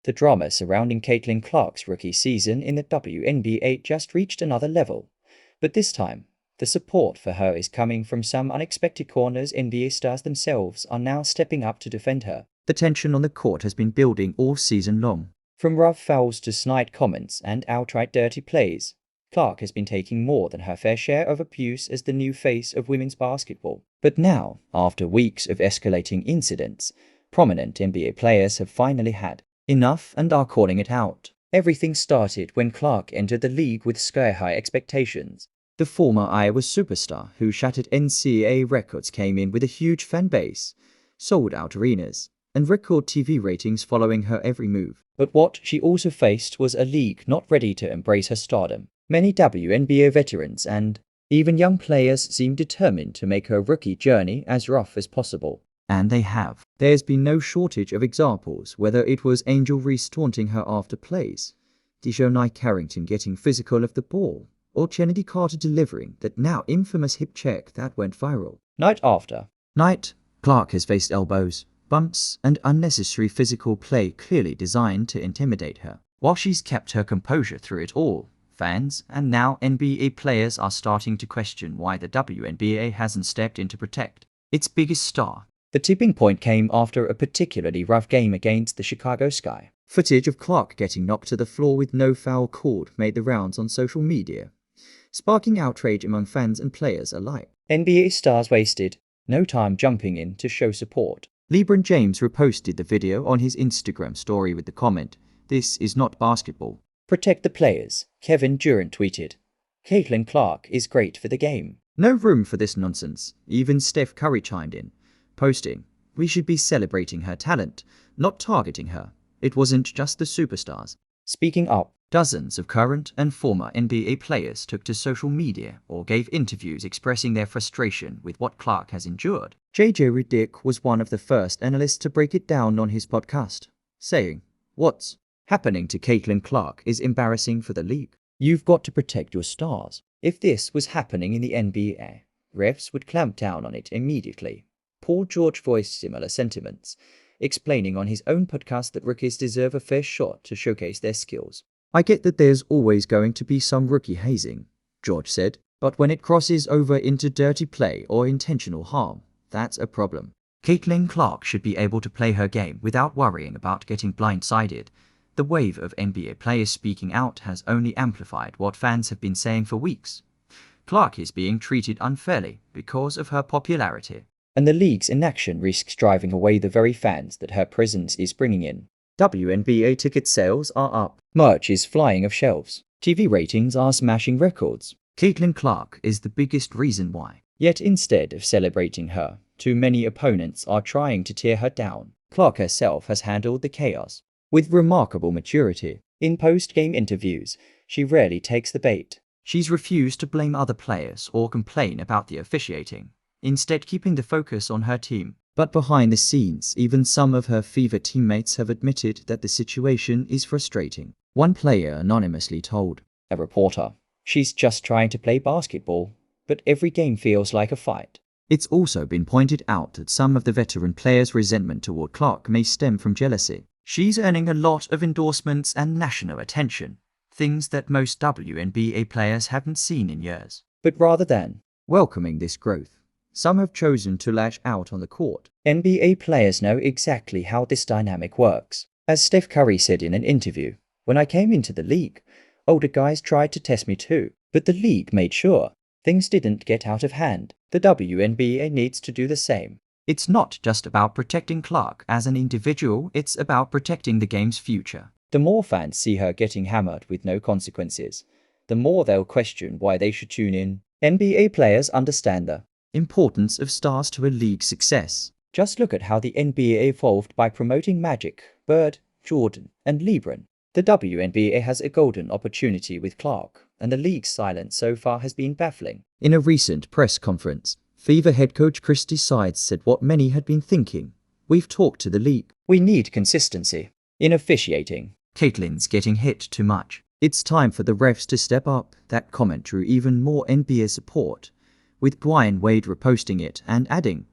The drama surrounding Caitlin Clark's rookie season in the WNBA just reached another level. But this time, the support for her is coming from some unexpected corners. NBA stars themselves are now stepping up to defend her. The tension on the court has been building all season long. From rough fouls to snide comments and outright dirty plays, Clark has been taking more than her fair share of abuse as the new face of women's basketball. But now, after weeks of escalating incidents, prominent NBA players have finally had enough and are calling it out. Everything started when Clark entered the league with sky-high expectations. The former Iowa superstar who shattered NCAA records came in with a huge fan base, sold-out arenas, and record TV ratings following her every move. But what she also faced was a league not ready to embrace her stardom. Many WNBA veterans and even young players seem determined to make her rookie journey as rough as possible. And they have. There's been no shortage of examples, whether it was Angel Reese taunting her after plays, Dejounte Carrington getting physical of the ball, or Kennedy Carter delivering that now infamous hip check that went viral. Night after night, Clark has faced elbows, bumps, and unnecessary physical play clearly designed to intimidate her. While she's kept her composure through it all, fans and now NBA players are starting to question why the WNBA hasn't stepped in to protect its biggest star. The tipping point came after a particularly rough game against the Chicago Sky. Footage of Clark getting knocked to the floor with no foul called made the rounds on social media, sparking outrage among fans and players alike. NBA stars wasted no time jumping in to show support. LeBron James reposted the video on his Instagram story with the comment, "This is not basketball. Protect the players." Kevin Durant tweeted, "Caitlin Clark is great for the game. No room for this nonsense." Even Steph Curry chimed in, posting, "We should be celebrating her talent, not targeting her. It wasn't just the superstars." Speaking up, dozens of current and former NBA players took to social media or gave interviews expressing their frustration with what Clark has endured. JJ Redick was one of the first analysts to break it down on his podcast, saying, "What's happening to Caitlin Clark is embarrassing for the league. You've got to protect your stars. If this was happening in the NBA, refs would clamp down on it immediately." Paul George voiced similar sentiments, explaining on his own podcast that rookies deserve a fair shot to showcase their skills. "I get that there's always going to be some rookie hazing," George said, "but when it crosses over into dirty play or intentional harm, that's a problem. Caitlin Clark should be able to play her game without worrying about getting blindsided." The wave of NBA players speaking out has only amplified what fans have been saying for weeks. Clark is being treated unfairly because of her popularity, and the league's inaction risks driving away the very fans that her presence is bringing in. WNBA ticket sales are up. Merch is flying off shelves. TV ratings are smashing records. Caitlin Clark is the biggest reason why. Yet instead of celebrating her, too many opponents are trying to tear her down. Clark herself has handled the chaos with remarkable maturity. In post-game interviews, she rarely takes the bait. She's refused to blame other players or complain about the officiating, instead keeping the focus on her team. But behind the scenes, even some of her Fever teammates have admitted that the situation is frustrating. One player anonymously told a reporter, "She's just trying to play basketball, but every game feels like a fight." It's also been pointed out that some of the veteran players' resentment toward Clark may stem from jealousy. She's earning a lot of endorsements and national attention, things that most WNBA players haven't seen in years. But rather than welcoming this growth, some have chosen to lash out on the court. NBA players know exactly how this dynamic works. As Steph Curry said in an interview, "When I came into the league, older guys tried to test me too, but the league made sure things didn't get out of hand. The WNBA needs to do the same." It's not just about protecting Clark as an individual, it's about protecting the game's future. The more fans see her getting hammered with no consequences, the more they'll question why they should tune in. NBA players understand the importance of stars to a league's success. Just look at how the NBA evolved by promoting Magic, Bird, Jordan, and LeBron. The WNBA has a golden opportunity with Clark, and the league's silence so far has been baffling. In a recent press conference, Fever head coach Christy Sides said what many had been thinking. "We've talked to the league. We need consistency in officiating. Caitlin's getting hit too much. It's time for the refs to step up." That comment drew even more NBA support, with Dwayne Wade reposting it and adding,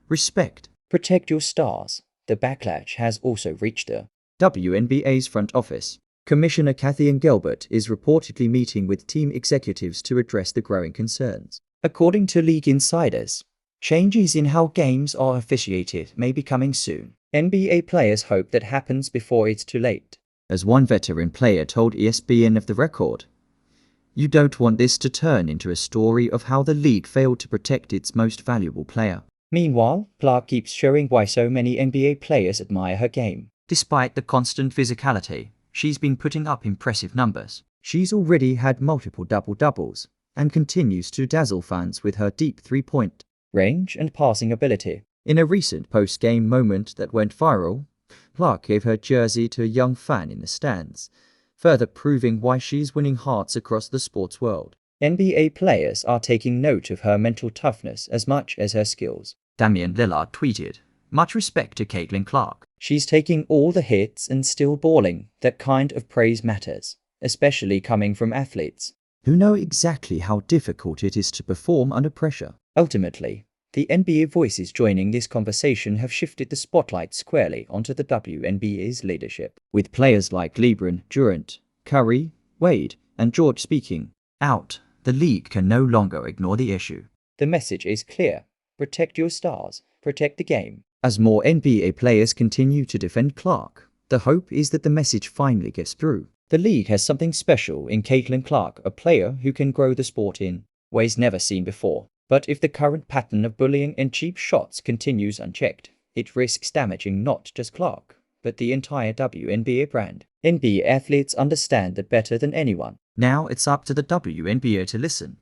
"Respect. Protect your stars." The backlash has also reached the WNBA's front office. Commissioner Kathy Gilbert is reportedly meeting with team executives to address the growing concerns. According to league insiders, changes in how games are officiated may be coming soon. NBA players hope that happens before it's too late. As one veteran player told ESPN of the record, "You don't want this to turn into a story of how the league failed to protect its most valuable player." Meanwhile, Clark keeps showing why so many NBA players admire her game. Despite the constant physicality, she's been putting up impressive numbers. She's already had multiple double-doubles and continues to dazzle fans with her deep three-point range and passing ability. In a recent post-game moment that went viral, Clark gave her jersey to a young fan in the stands, further proving why she's winning hearts across the sports world. NBA players are taking note of her mental toughness as much as her skills. Damian Lillard tweeted, "Much respect to Caitlin Clark. She's taking all the hits and still balling. That kind of praise matters, especially coming from athletes who know exactly how difficult it is to perform under pressure." Ultimately, the NBA voices joining this conversation have shifted the spotlight squarely onto the WNBA's leadership. With players like LeBron, Durant, Curry, Wade, and George speaking out, the league can no longer ignore the issue. The message is clear: protect your stars, protect the game. As more NBA players continue to defend Clark, the hope is that the message finally gets through. The league has something special in Caitlin Clark, a player who can grow the sport in ways never seen before. But if the current pattern of bullying and cheap shots continues unchecked, it risks damaging not just Clark, but the entire WNBA brand. NBA athletes understand that better than anyone. Now it's up to the WNBA to listen,